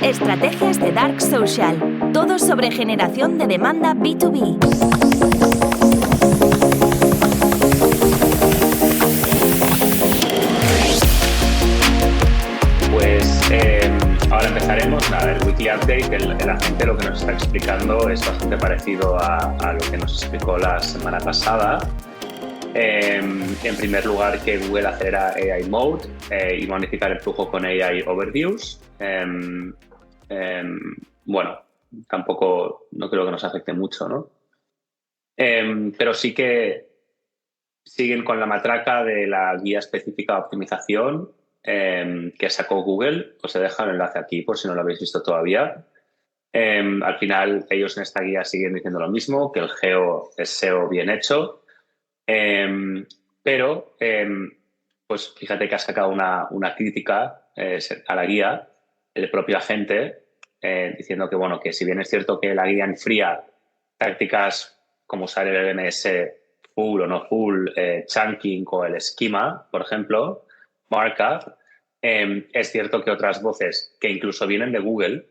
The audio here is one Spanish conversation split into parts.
Estrategias de Dark Social. Todo sobre generación de demanda B2B. Ahora empezaremos. El Weekly Update, el agente lo que nos está explicando es bastante parecido a lo que nos explicó la semana pasada. En primer lugar, que Google acelera AI Mode y va a unificar el flujo con AI Overviews. Bueno, tampoco no creo que nos afecte mucho, ¿no? Pero sí que siguen con la matraca de la guía específica de optimización que sacó Google. Os he dejado el enlace aquí por si no lo habéis visto todavía. Al final, ellos en esta guía siguen diciendo lo mismo, que el geo es SEO bien hecho. Pero, pues fíjate que ha sacado una crítica a la guía, el propio agente, diciendo que, bueno, que si bien es cierto que la guía enfría tácticas como usar el LMS full o no full, chunking o el esquema, por ejemplo, markup, es cierto que otras voces que incluso vienen de Google,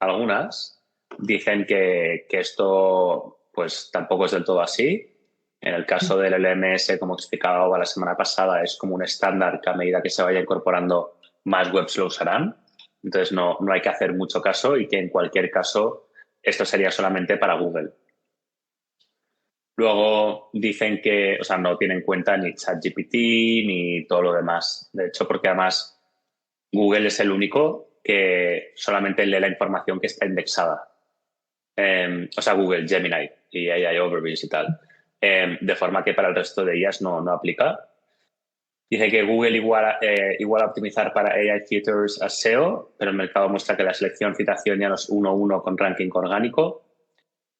algunas, dicen que esto pues tampoco es del todo así. En el caso del LMS, como explicaba la semana pasada, es como un estándar que a medida que se vaya incorporando más webs lo usarán. Entonces no hay que hacer mucho caso y que en cualquier caso esto sería solamente para Google. Luego dicen que, o sea, no tienen en cuenta ni ChatGPT ni todo lo demás. De hecho, porque además Google es el único que solamente lee la información que está indexada. O sea, Google, Gemini y AI Overviews y tal. De forma que para el resto de ellas no aplica. Dice que Google igual a optimizar para AI Features a SEO, pero el mercado muestra que la selección citación ya no es 1-1 con ranking orgánico.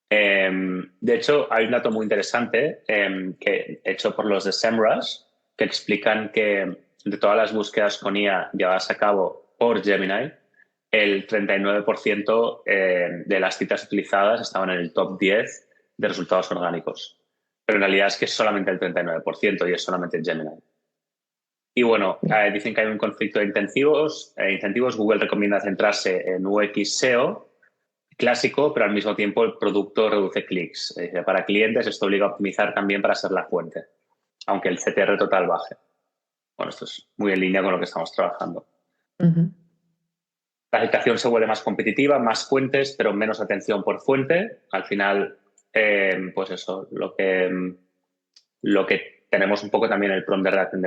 De hecho, hay un dato muy interesante que hecho por los de SEMrush que explican que de todas las búsquedas con IA llevadas a cabo por Gemini, el 39% de las citas utilizadas estaban en el top 10 de resultados orgánicos. Pero en realidad es que es solamente el 39% y es solamente Gemini. Y bueno, dicen que hay un conflicto de incentivos. Google recomienda centrarse en UX SEO clásico, pero al mismo tiempo el producto reduce clics. Para clientes esto obliga a optimizar también para ser la fuente, aunque el CTR total baje. Bueno, esto es muy en línea con lo que estamos trabajando. Uh-huh. La citación se vuelve más competitiva, más fuentes, pero menos atención por fuente. Al final, pues eso, lo que tenemos un poco también el prompt de redacción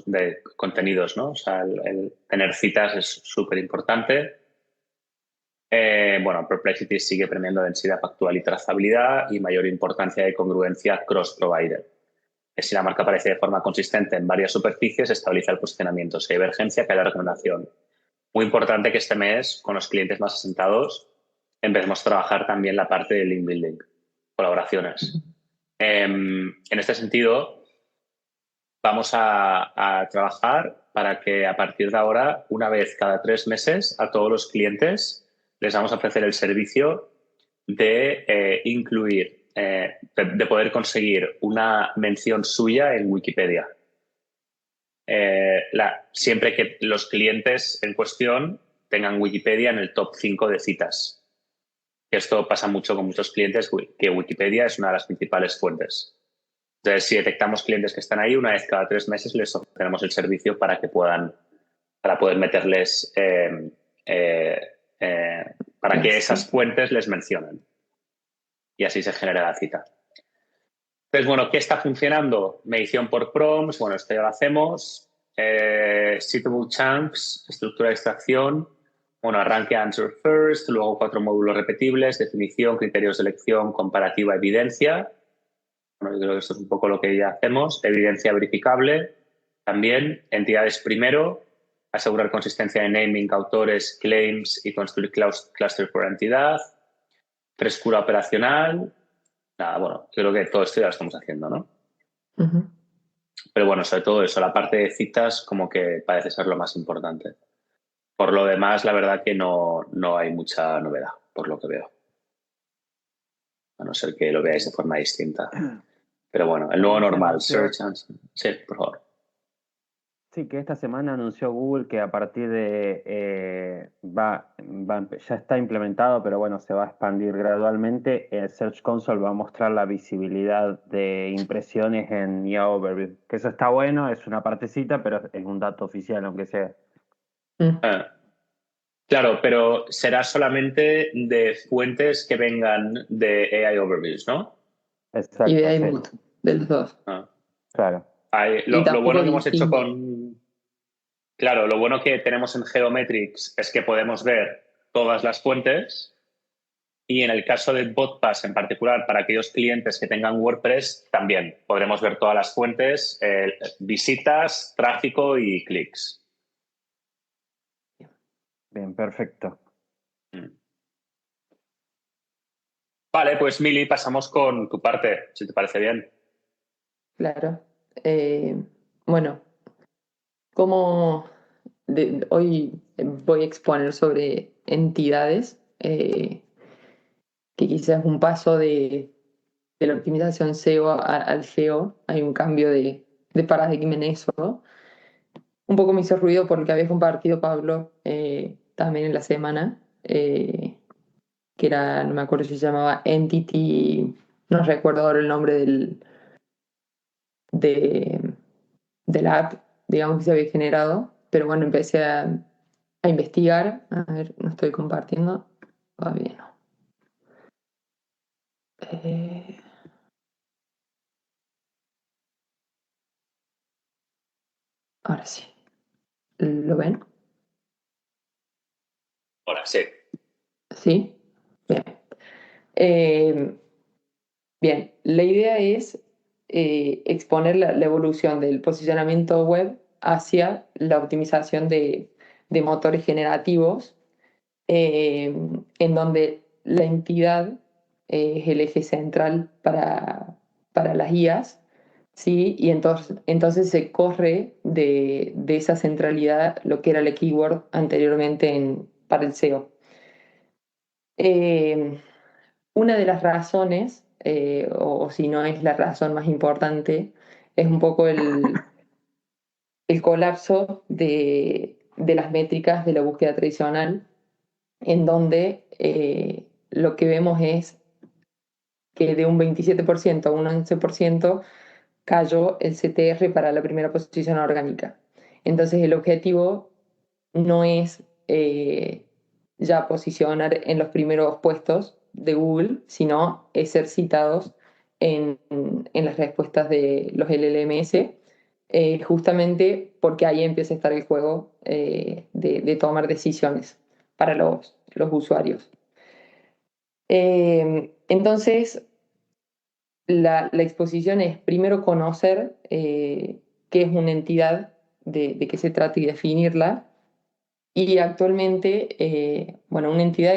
de contenidos, ¿no? O sea, el tener citas es súper importante. Bueno, Perplexity sigue premiando densidad factual y trazabilidad y mayor importancia de congruencia cross-provider. Si la marca aparece de forma consistente en varias superficies, estabiliza el posicionamiento. Si hay divergencia, cae la recomendación. Muy importante que este mes, con los clientes más asentados, empecemos a trabajar también la parte de link building, colaboraciones. En este sentido, vamos a trabajar para que a partir de ahora, una vez cada 3 meses, a todos los clientes les vamos a ofrecer el servicio de incluir, de poder conseguir una mención suya en Wikipedia. Siempre que los clientes en cuestión tengan Wikipedia en el top 5 de citas. Esto pasa mucho con muchos clientes, que Wikipedia es una de las principales fuentes. Entonces, si detectamos clientes que están ahí, una vez cada 3 meses les ofrecemos el servicio para poder meterles, para que esas fuentes les mencionen. Y así se genera la cita. Entonces, bueno, ¿qué está funcionando? Medición por prompts, bueno, esto ya lo hacemos. Suitable chunks, estructura de extracción. Bueno, arranque answer first, luego 4 módulos repetibles, definición, criterios de elección, comparativa, evidencia. Bueno, yo creo que esto es un poco lo que ya hacemos. Evidencia verificable. También, entidades primero, asegurar consistencia de naming, autores, claims y construir cluster por entidad. Frescura operacional. Nada, bueno, creo que todo esto ya lo estamos haciendo, ¿no? Uh-huh. Pero bueno, sobre todo eso, la parte de citas como que parece ser lo más importante. Por lo demás, la verdad que no hay mucha novedad, por lo que veo. A no ser que lo veáis de forma distinta. Pero bueno, el nuevo normal, Search and... Sí, por favor. Sí, que esta semana anunció Google que a partir de ya está implementado, pero bueno, se va a expandir gradualmente. El Search Console va a mostrar la visibilidad de impresiones en IA Overview. Que eso está bueno, es una partecita, pero es un dato oficial, aunque sea. Mm. Ah, claro, pero será solamente de fuentes que vengan de AI Overviews, ¿no? Y de Exacto, sí, iMood, de los dos. Ah. claro. Y Lo bueno tampoco que hemos hecho distingue. claro, lo bueno que tenemos en Geometrics es que podemos ver todas las fuentes y en el caso de BotPass en particular, para aquellos clientes que tengan WordPress, también podremos ver todas las fuentes, visitas, tráfico y clics. Bien, perfecto. Vale, pues Mili, pasamos con tu parte, si te parece bien. Claro. Bueno, hoy voy a exponer sobre entidades, que quizás es un paso de la optimización SEO al GEO. Hay un cambio de paradigma en eso. Un poco me hizo ruido porque había compartido Pablo también en la semana, que era, no me acuerdo si se llamaba Entity, no recuerdo ahora el nombre de, de la app, digamos, que se había generado, pero bueno, empecé a investigar. A ver, no estoy compartiendo, todavía no. Eh, Ahora sí, ¿lo ven? Ahora sí. ¿Sí? Bien. Eh, Bien, la idea es exponer la evolución del posicionamiento web hacia la optimización de motores generativos, en donde la entidad es el eje central para las IAs, ¿sí? Y entonces se corre de esa centralidad lo que era la keyword anteriormente para el SEO. Eh, una de las razones, o si no es la razón más importante, es un poco el colapso de las métricas de la búsqueda tradicional, en donde lo que vemos es que de un 27% a un 11% cayó el CTR para la primera posición orgánica. Entonces el objetivo no es ya posicionar en los primeros puestos de Google, sino es ser citados en las respuestas de los LLMS, justamente porque ahí empieza a estar el juego de tomar decisiones para los usuarios. Entonces, la exposición es primero conocer qué es una entidad, de qué se trata y definirla. Y actualmente, bueno, una entidad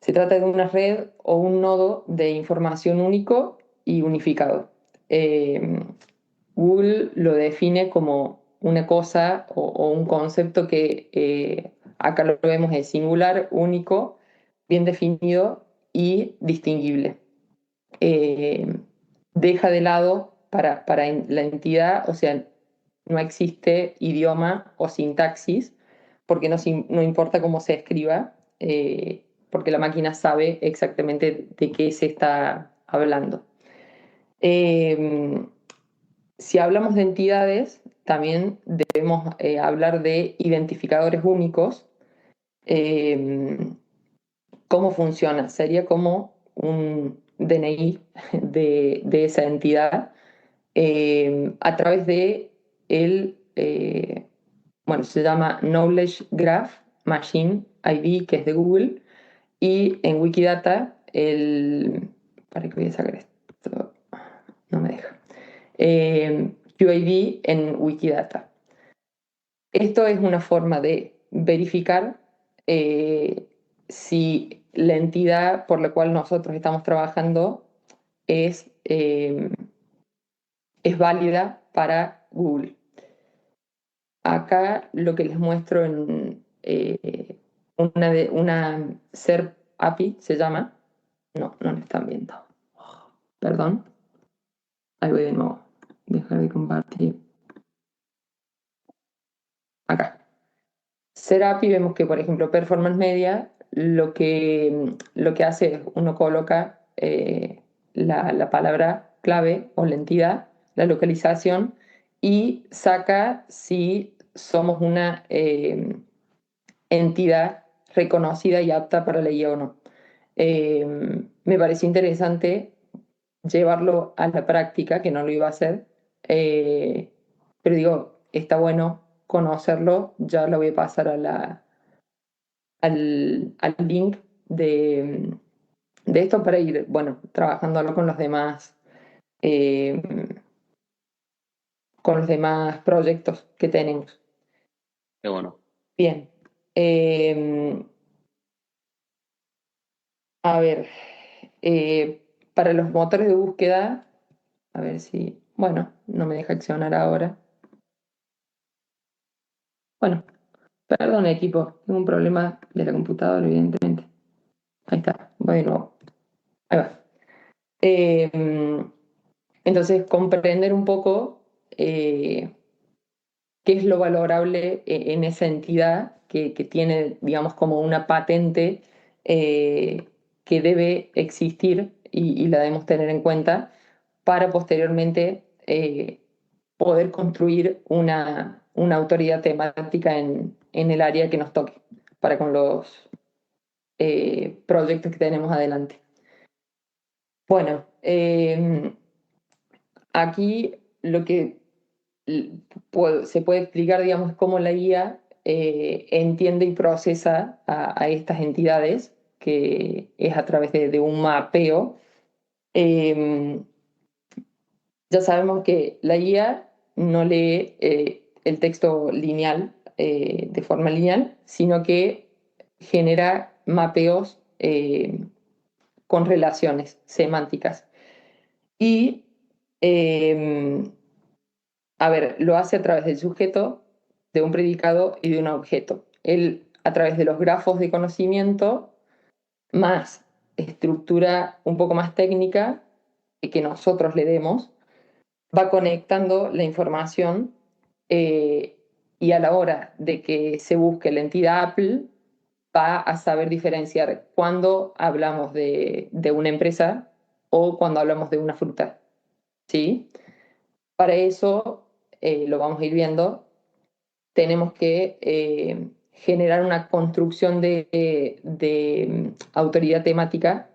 se trata de una red o un nodo de información único y unificado. Eh, Google lo define como una cosa o un concepto que acá lo vemos es singular, único, bien definido y distinguible. eh, Deja de lado para la entidad, o sea, no existe idioma o sintaxis, porque no importa cómo se escriba, porque la máquina sabe exactamente de qué se está hablando. Eh, si hablamos de entidades, también debemos hablar de identificadores únicos. Eh, ¿Cómo funciona? Sería como un DNI de esa entidad, a través de bueno, se llama Knowledge Graph Machine ID, que es de Google, y en Wikidata, para que voy a sacar esto, no me deja. QID en Wikidata. Esto es una forma de verificar si la entidad por la cual nosotros estamos trabajando es válida para Google. Acá lo que les muestro en una SERP API se llama. No, no lo están viendo. Perdón. Ahí voy de nuevo. Dejar de compartir. acá. Serapi vemos que, por ejemplo, Performance Media, lo que hace es uno coloca la palabra clave o la entidad, la localización, y saca si somos una entidad reconocida y apta para la guía o no. Me pareció interesante llevarlo a la práctica, que no lo iba a hacer, pero digo, está bueno conocerlo, ya lo voy a pasar al link de esto para ir, bueno, trabajándolo eh, con los demás proyectos que tenemos. Qué bueno. Bien. A ver, para los motores de búsqueda, a ver si, bueno, no me deja accionar ahora. Bueno, perdón equipo, tengo un problema de la computadora, evidentemente. Ahí está, voy de nuevo. Ahí va. Entonces, comprender un poco qué es lo valorable en esa entidad que tiene, digamos, como una patente que debe existir y la debemos tener en cuenta para posteriormente poder construir una autoridad temática en el área que nos toque para con los proyectos que tenemos adelante. Bueno, aquí lo que se puede explicar, digamos, cómo la guía entiende y procesa a estas entidades, que es a través de un mapeo. Ya sabemos que la guía no lee el texto lineal de forma lineal, sino que genera mapeos con relaciones semánticas. Y a ver, lo hace a través del sujeto, de un predicado y de un objeto. Él, a través de los grafos de conocimiento, más estructura un poco más técnica que nosotros le demos, va conectando la información y a la hora de que se busque la entidad Apple, va a saber diferenciar cuando hablamos de una empresa o cuando hablamos de una fruta. ¿Sí? Para eso, lo vamos a ir viendo, tenemos que generar una construcción de autoridad temática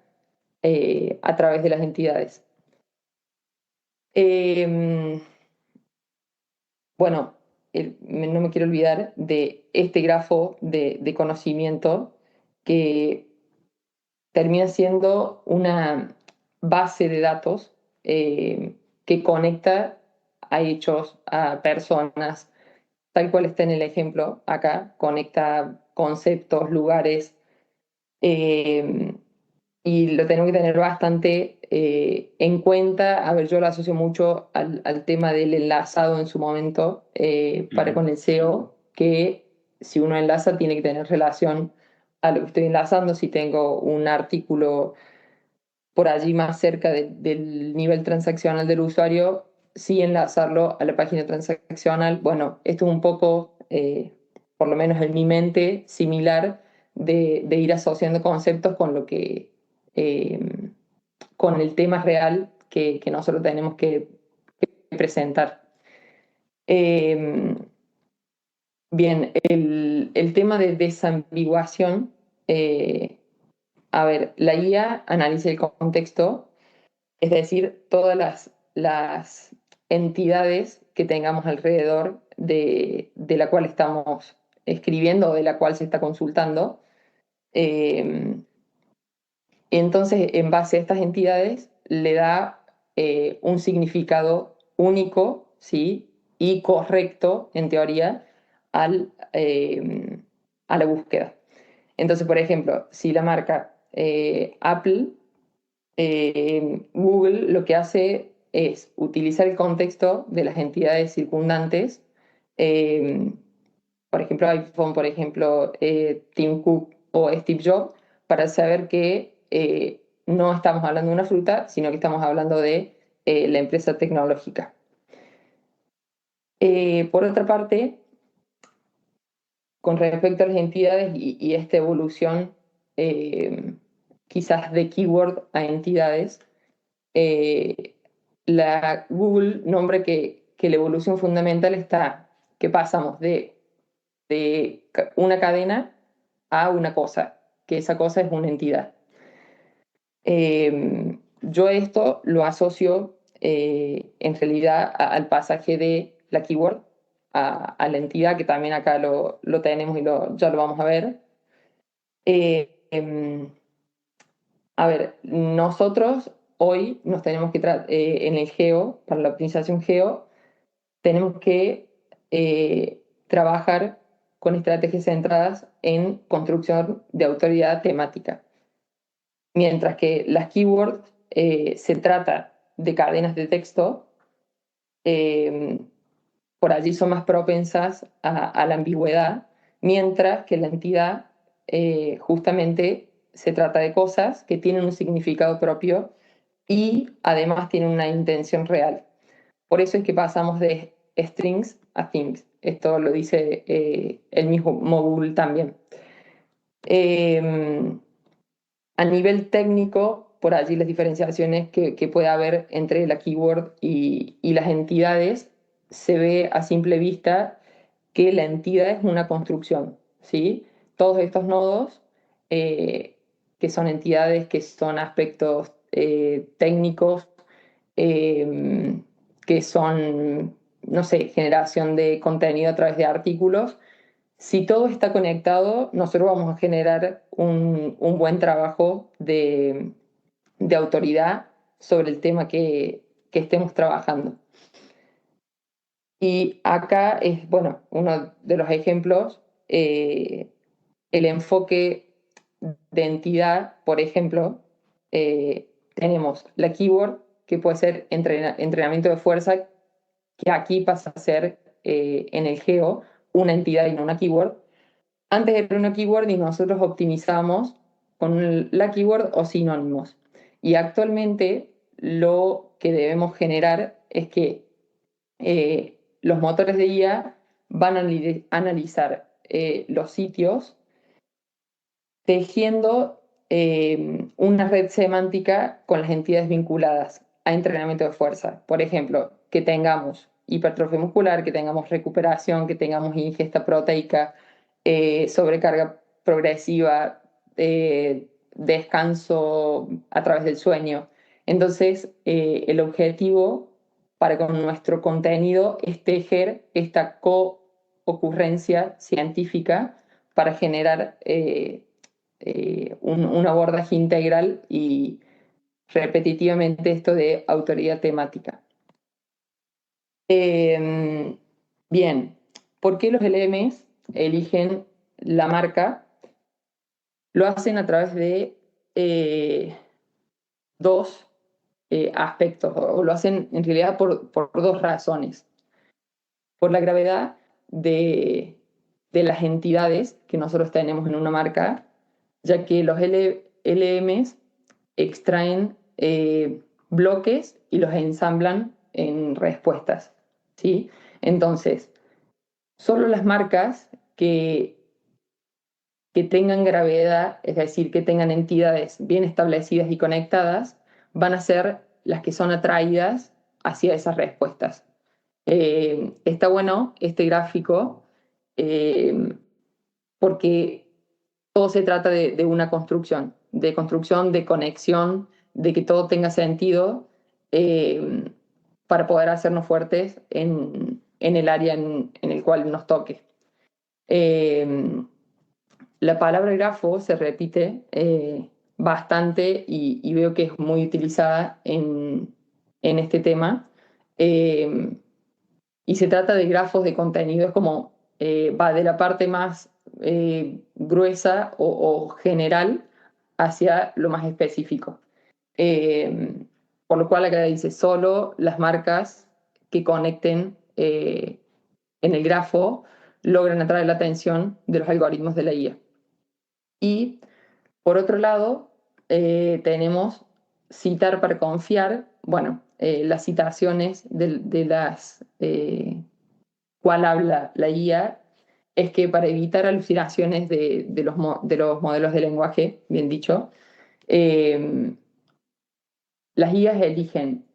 a través de las entidades. Bueno, no me quiero olvidar de este grafo de conocimiento que termina siendo una base de datos que conecta a hechos, a personas, tal cual está en el ejemplo acá, conecta conceptos, lugares, y lo tengo que tener bastante en cuenta. A ver, yo lo asocio mucho al tema del enlazado en su momento para con el SEO, que si uno enlaza tiene que tener relación a lo que estoy enlazando. Si tengo un artículo por allí más cerca del nivel transaccional del usuario, sí enlazarlo a la página transaccional. Bueno, esto es un poco, por lo menos en mi mente, similar de ir asociando conceptos con lo que con el tema real que nosotros tenemos que presentar. Bien, el tema de desambiguación, a ver, la guía analiza el contexto, es decir, todas las entidades que tengamos alrededor de la cual estamos escribiendo o de la cual se está consultando. Entonces, en base a estas entidades, le da un significado único, ¿sí? Y correcto, en teoría, a la búsqueda. Entonces, por ejemplo, si la marca Apple, Google lo que hace es utilizar el contexto de las entidades circundantes, eh, por ejemplo, iPhone, por ejemplo, Tim Cook o Steve Jobs, para saber que no estamos hablando de una fruta, sino que estamos hablando de la empresa tecnológica. Por otra parte, con respecto a las entidades y esta evolución quizás de keyword a entidades, la Google nombra que la evolución fundamental está que pasamos de una cadena a una cosa, que esa cosa es una entidad. Yo esto lo asocio en realidad al pasaje de la keyword a la entidad, que también acá lo tenemos y ya lo vamos a ver. A ver, nosotros hoy nos tenemos que, en el geo, para la optimización geo, tenemos que trabajar con estrategias centradas en construcción de autoridad temática. Mientras que las keywords se trata de cadenas de texto, por allí son más propensas a la ambigüedad, mientras que la entidad justamente se trata de cosas que tienen un significado propio y además tienen una intención real. Por eso es que pasamos de strings a things. Esto lo dice el mismo Google también. A nivel técnico, por allí las diferenciaciones que puede haber entre la keyword y las entidades, se ve a simple vista que la entidad es una construcción, ¿sí? Todos estos nodos, que son entidades, que son aspectos técnicos, que son, no sé, generación de contenido a través de artículos. Si todo está conectado, nosotros vamos a generar un buen trabajo de autoridad sobre el tema que estemos trabajando. Y acá es, bueno, uno de los ejemplos, el enfoque de entidad, por ejemplo, tenemos la keyword, que puede ser entrenamiento de fuerza, que aquí pasa a ser en el geo una entidad y no una keyword. Antes era una keyword y nosotros optimizamos con la keyword o sinónimos. Y actualmente lo que debemos generar es que los motores de IA van a analizar los sitios tejiendo una red semántica con las entidades vinculadas a entrenamiento de fuerza. Por ejemplo, que tengamos hipertrofia muscular, que tengamos recuperación, que tengamos ingesta proteica, sobrecarga progresiva, descanso a través del sueño. Entonces, el objetivo para con nuestro contenido es tejer esta co-ocurrencia científica para generar un abordaje integral y repetitivamente esto de autoridad temática. Bien, ¿por qué los LMs eligen la marca? Lo hacen a través de dos aspectos, o lo hacen en realidad por dos razones. Por la gravedad de las entidades que nosotros tenemos en una marca, ya que los LMs extraen bloques y los ensamblan en respuestas, ¿sí? Entonces, solo las marcas que tengan gravedad, es decir, que tengan entidades bien establecidas y conectadas, van a ser las que son atraídas hacia esas respuestas. Está bueno este gráfico porque todo se trata de una construcción, de conexión, de que todo tenga sentido para poder hacernos fuertes en el área en el cual nos toque. La palabra grafo se repite bastante y veo que es muy utilizada en este tema. Y se trata de grafos de contenido, es como va de la parte más gruesa o general hacia lo más específico. Por lo cual acá dice solo las marcas que conecten en el grafo logran atraer la atención de los algoritmos de la IA. Y por otro lado, tenemos citar para confiar, bueno, las citaciones de las cual habla la IA es que para evitar alucinaciones de los modelos de lenguaje, bien dicho, las guías eligen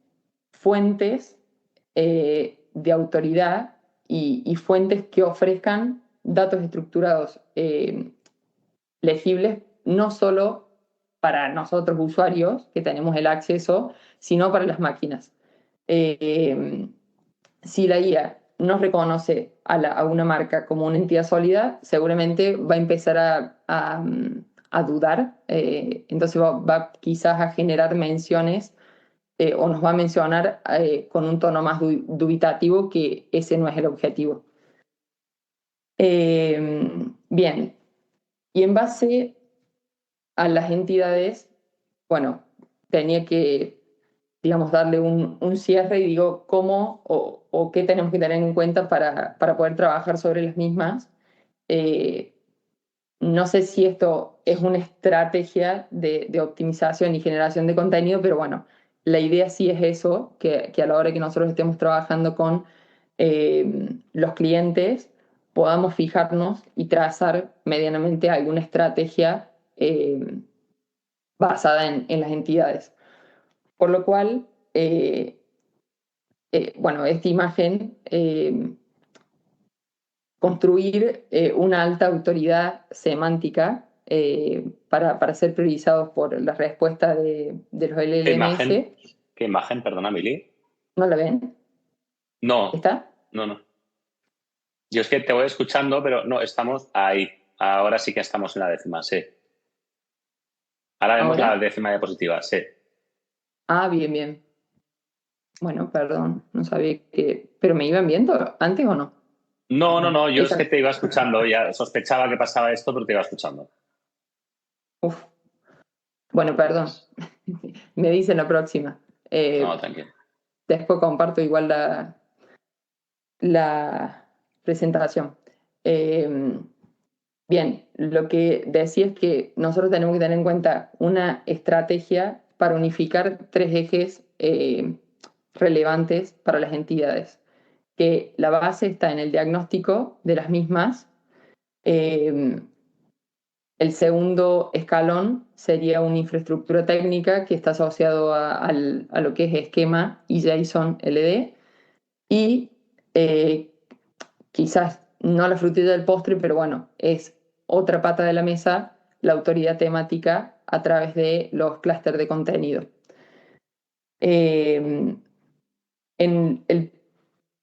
fuentes de autoridad y fuentes que ofrezcan datos estructurados legibles, no solo para nosotros usuarios que tenemos el acceso, sino para las máquinas. Si la guía no reconoce a una marca como una entidad sólida, seguramente va a empezar a dudar, entonces va quizás a generar menciones o nos va a mencionar con un tono más dubitativo, que ese no es el objetivo. Bien, y en base a las entidades, bueno, tenía que, digamos, darle un cierre y digo cómo o qué tenemos que tener en cuenta para poder trabajar sobre las mismas. No sé si esto es una estrategia de optimización y generación de contenido, pero bueno, la idea sí es eso, que a la hora que nosotros estemos trabajando con los clientes, podamos fijarnos y trazar medianamente alguna estrategia basada en las entidades. Por lo cual, bueno, esta imagen, construir una alta autoridad semántica para ser priorizados por la respuesta de los LLMs. ¿Qué imagen? Perdona, Mili. ¿No la ven? No. ¿Está? No. Yo es que te voy escuchando, pero no, estamos ahí. Ahora sí que estamos en la décima, sí. Ahora vemos la décima diapositiva, sí. Ah, bien. Bueno, perdón, no sabía que... ¿Pero me iban viendo antes o no? No, yo es que te iba escuchando, ya sospechaba que pasaba esto, pero te iba escuchando. Uf. Bueno, perdón. Me dicen la próxima. No, tranquilo. Después comparto igual la presentación. Bien, lo que decía es que nosotros tenemos que tener en cuenta una estrategia para unificar tres ejes relevantes para las entidades, que la base está en el diagnóstico de las mismas. El segundo escalón sería una infraestructura técnica que está asociado a lo que es esquema y JSON LD. Y quizás no la frutilla del postre, pero bueno, es otra pata de la mesa, la autoridad temática a través de los clústeres de contenido. En el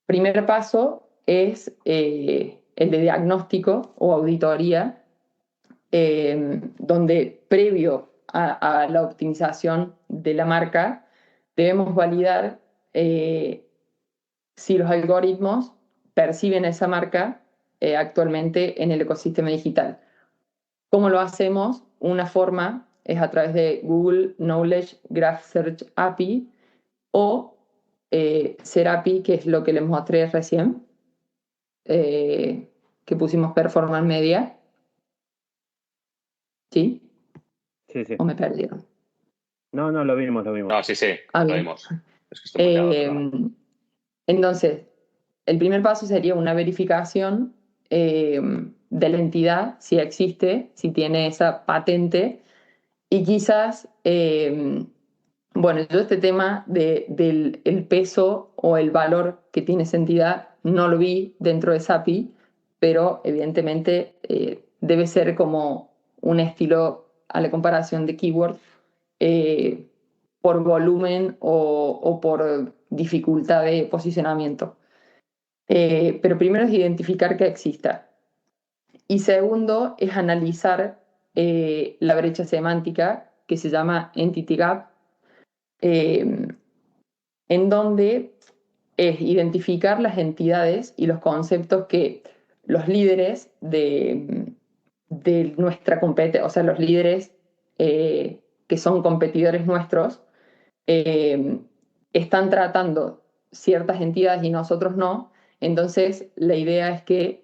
primer paso es el de diagnóstico o auditoría, donde previo a la optimización de la marca debemos validar si los algoritmos perciben esa marca actualmente en el ecosistema digital. ¿Cómo lo hacemos? Una forma es a través de Google Knowledge Graph Search API o Serapi, que es lo que les mostré recién, que pusimos Performance Media. ¿Sí? Sí. ¿O me perdieron? No, lo vimos. No, sí, lo vimos. Es que estoy muy entonces, el primer paso sería una verificación de la entidad, si existe, si tiene esa patente, y quizás, bueno, yo este tema del peso o el valor que tiene esa entidad no lo vi dentro de SAPI, pero evidentemente debe ser como un estilo a la comparación de keyword por volumen o por dificultad de posicionamiento. Pero primero es identificar que exista. Y segundo es analizar la brecha semántica que se llama Entity Gap, en donde es identificar las entidades y los conceptos que los líderes de nuestra competencia, o sea, los líderes que son competidores nuestros, están tratando ciertas entidades y nosotros no. Entonces, la idea es que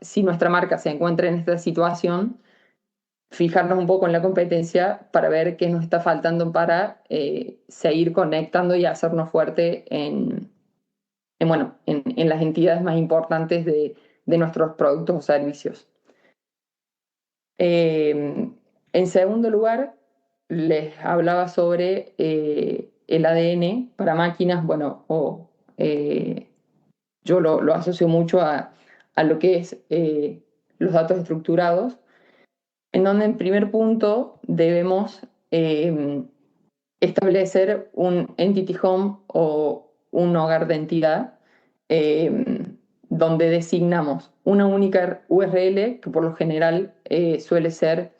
si nuestra marca se encuentra en esta situación, fijarnos un poco en la competencia para ver qué nos está faltando para seguir conectando y hacernos fuerte en las entidades más importantes de nuestros productos o servicios. En segundo lugar, les hablaba sobre el ADN para máquinas, bueno, yo lo asocio mucho a lo que es los datos estructurados, en donde en primer punto debemos establecer un entity home o un hogar de entidad donde designamos una única URL que por lo general suele ser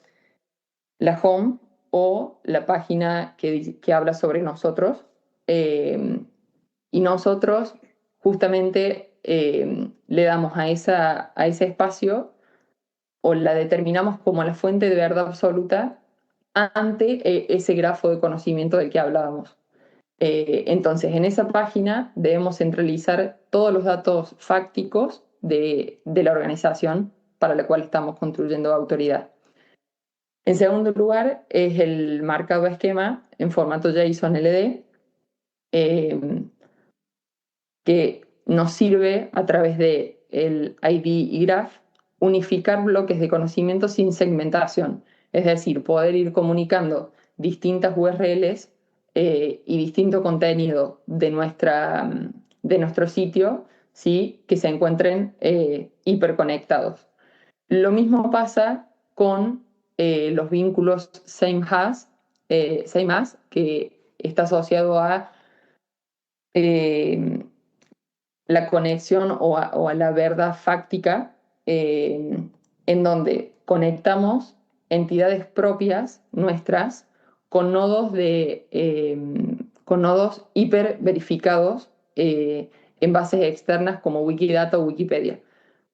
la home o la página que habla sobre nosotros. Y nosotros justamente le damos a ese espacio o la determinamos como la fuente de verdad absoluta ante ese grafo de conocimiento del que hablábamos. Entonces, en esa página debemos centralizar todos los datos fácticos de la organización para la cual estamos construyendo autoridad. En segundo lugar, es el marcado esquema en formato JSON LD, que nos sirve a través del ID y graph unificar bloques de conocimiento sin segmentación, es decir, poder ir comunicando distintas URLs y distinto contenido de nuestro sitio, ¿sí? Que se encuentren hiperconectados. Lo mismo pasa con los vínculos same as, que está asociado a la conexión o a la verdad fáctica, en donde conectamos entidades propias nuestras con nodos hiper verificados en bases externas como Wikidata o Wikipedia.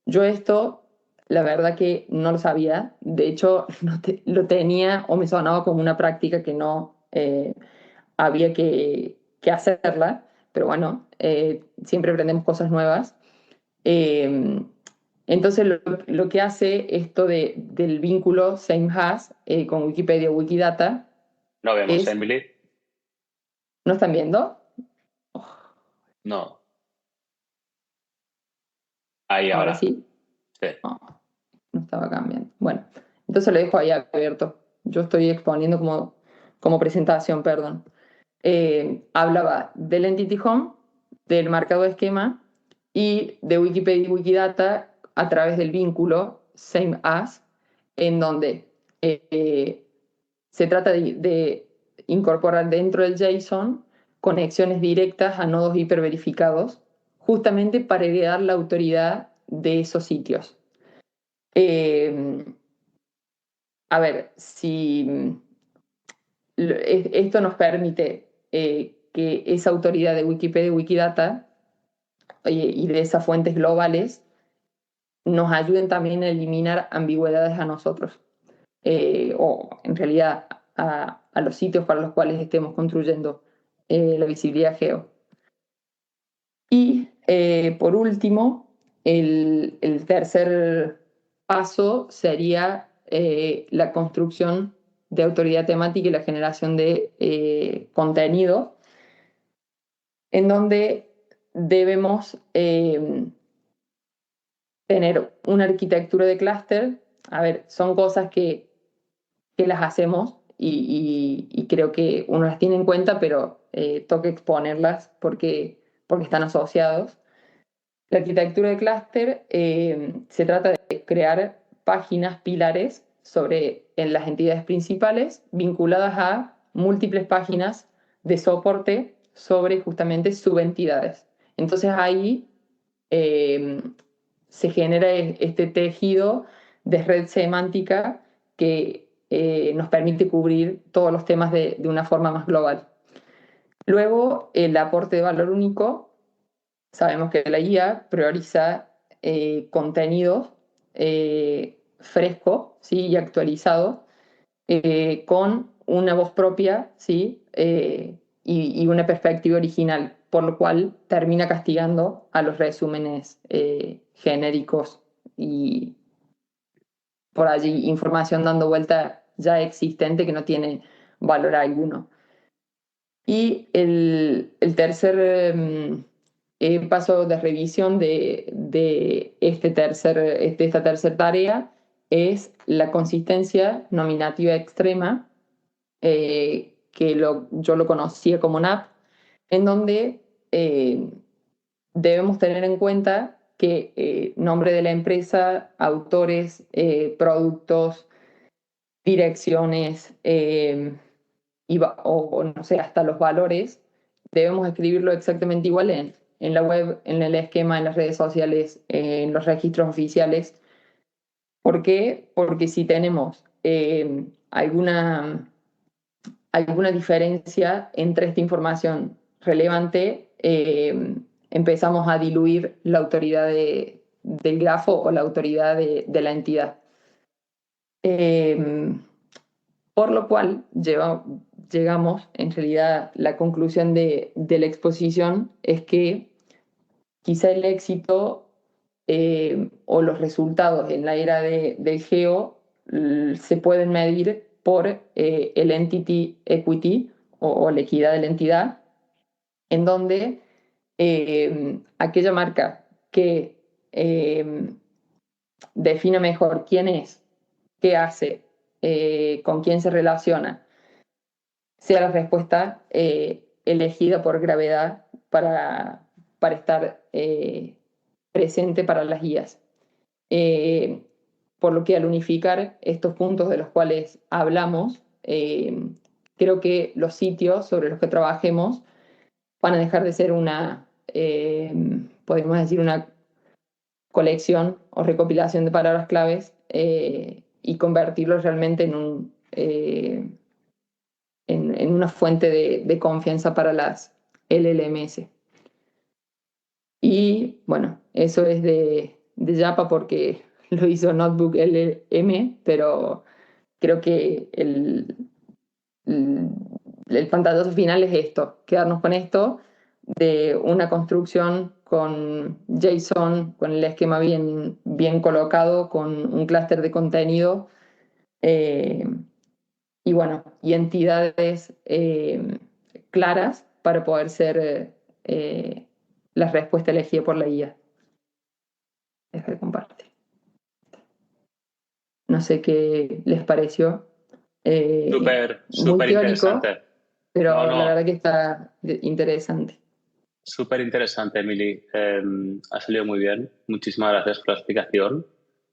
Yo esto, la verdad que no lo sabía, de hecho lo tenía o me sonaba como una práctica que no había que hacerla, pero bueno, siempre aprendemos cosas nuevas. Entonces lo que hace esto del vínculo same as con Wikipedia o Wikidata No vemos, es... Emily. ¿No están viendo? No. Ahí ¿Ahora ahora. sí? Sí. Oh, no estaba cambiando. Bueno, entonces lo dejo ahí abierto. Yo estoy exponiendo como presentación, perdón. Hablaba del Entity Home, del marcado esquema y de Wikipedia y Wikidata a través del vínculo same as, en donde se trata de incorporar dentro del JSON conexiones directas a nodos hiperverificados, justamente para heredar la autoridad de esos sitios. A ver, si esto nos permite que esa autoridad de Wikipedia y Wikidata y de esas fuentes globales nos ayuden también a eliminar ambigüedades a nosotros, o en realidad a los sitios para los cuales estemos construyendo la visibilidad geo. Y por último, el tercer paso sería la construcción de autoridad temática y la generación de contenido, en donde debemos tener una arquitectura de clúster. A ver, son cosas que las hacemos y creo que uno las tiene en cuenta, pero toca exponerlas porque están asociados. La arquitectura de clúster se trata de crear páginas pilares en las entidades principales vinculadas a múltiples páginas de soporte sobre justamente subentidades. Entonces ahí se genera este tejido de red semántica que nos permite cubrir todos los temas de una forma más global. Luego, el aporte de valor único. Sabemos que la guía prioriza contenido fresco, ¿sí? Y actualizado, con una voz propia, ¿sí? Y una perspectiva original, por lo cual termina castigando a los resúmenes genéricos y por allí información dando vuelta ya existente que no tiene valor alguno. Y el tercer paso de revisión de esta tercera tarea es la consistencia nominativa extrema, que yo lo conocía como NAP, en donde debemos tener en cuenta que nombre de la empresa, autores, productos, direcciones o no sé, hasta los valores, debemos escribirlo exactamente igual en la web, en el esquema, en las redes sociales, en los registros oficiales. ¿Por qué? Porque si tenemos alguna diferencia entre esta información relevante, empezamos a diluir la autoridad del grafo o la autoridad de la entidad. Por lo cual llegamos, en realidad, la conclusión de la exposición es que quizá el éxito o los resultados en la era del geo se pueden medir por el entity equity o la equidad de la entidad, en donde aquella marca que define mejor quién es, qué hace, con quién se relaciona, sea la respuesta elegida por gravedad para estar presente para las guías. Por lo que al unificar estos puntos de los cuales hablamos, creo que los sitios sobre los que trabajemos van a dejar de ser podemos decir, una colección o recopilación de palabras claves y convertirlos realmente en una fuente de confianza para las LLMs. Y bueno, eso es de Japa porque lo hizo Notebook LM, pero creo que el pantallazo final es esto, quedarnos con esto de una construcción con JSON, con el esquema bien colocado, con un clúster de contenido y bueno, y entidades claras para poder ser la respuesta elegida por la guía. Deja de compartir. No sé qué les pareció. Súper interesante. Pero la verdad que está interesante. Súper interesante, Emily. Ha salido muy bien. Muchísimas gracias por la explicación.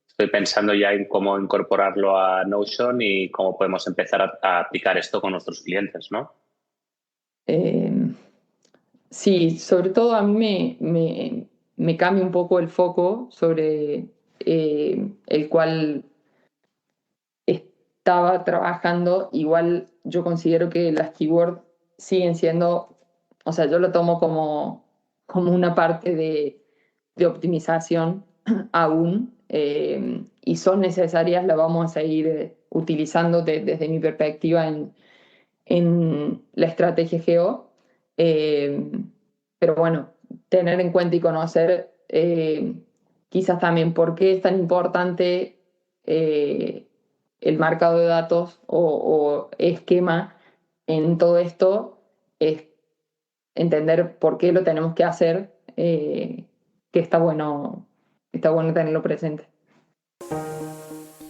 Estoy pensando ya en cómo incorporarlo a Notion y cómo podemos empezar a aplicar esto con nuestros clientes, ¿no? Sí, sobre todo a mí me cambia un poco el foco sobre el cual estaba trabajando. Igual yo considero que las keywords siguen siendo, o sea, yo lo tomo como una parte de optimización aún, y son necesarias, las vamos a seguir utilizando desde mi perspectiva en la estrategia geo, pero bueno, tener en cuenta y conocer quizás también por qué es tan importante el marcado de datos o esquema en todo esto, es entender por qué lo tenemos que hacer, que está bueno tenerlo presente.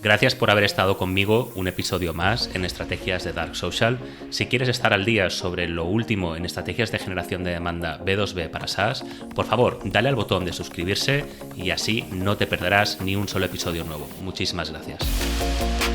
Gracias por haber estado conmigo un episodio más en Estrategias de Dark Social. Si quieres estar al día sobre lo último en estrategias de generación de demanda B2B para SaaS, por favor, dale al botón de suscribirse y así no te perderás ni un solo episodio nuevo. Muchísimas gracias.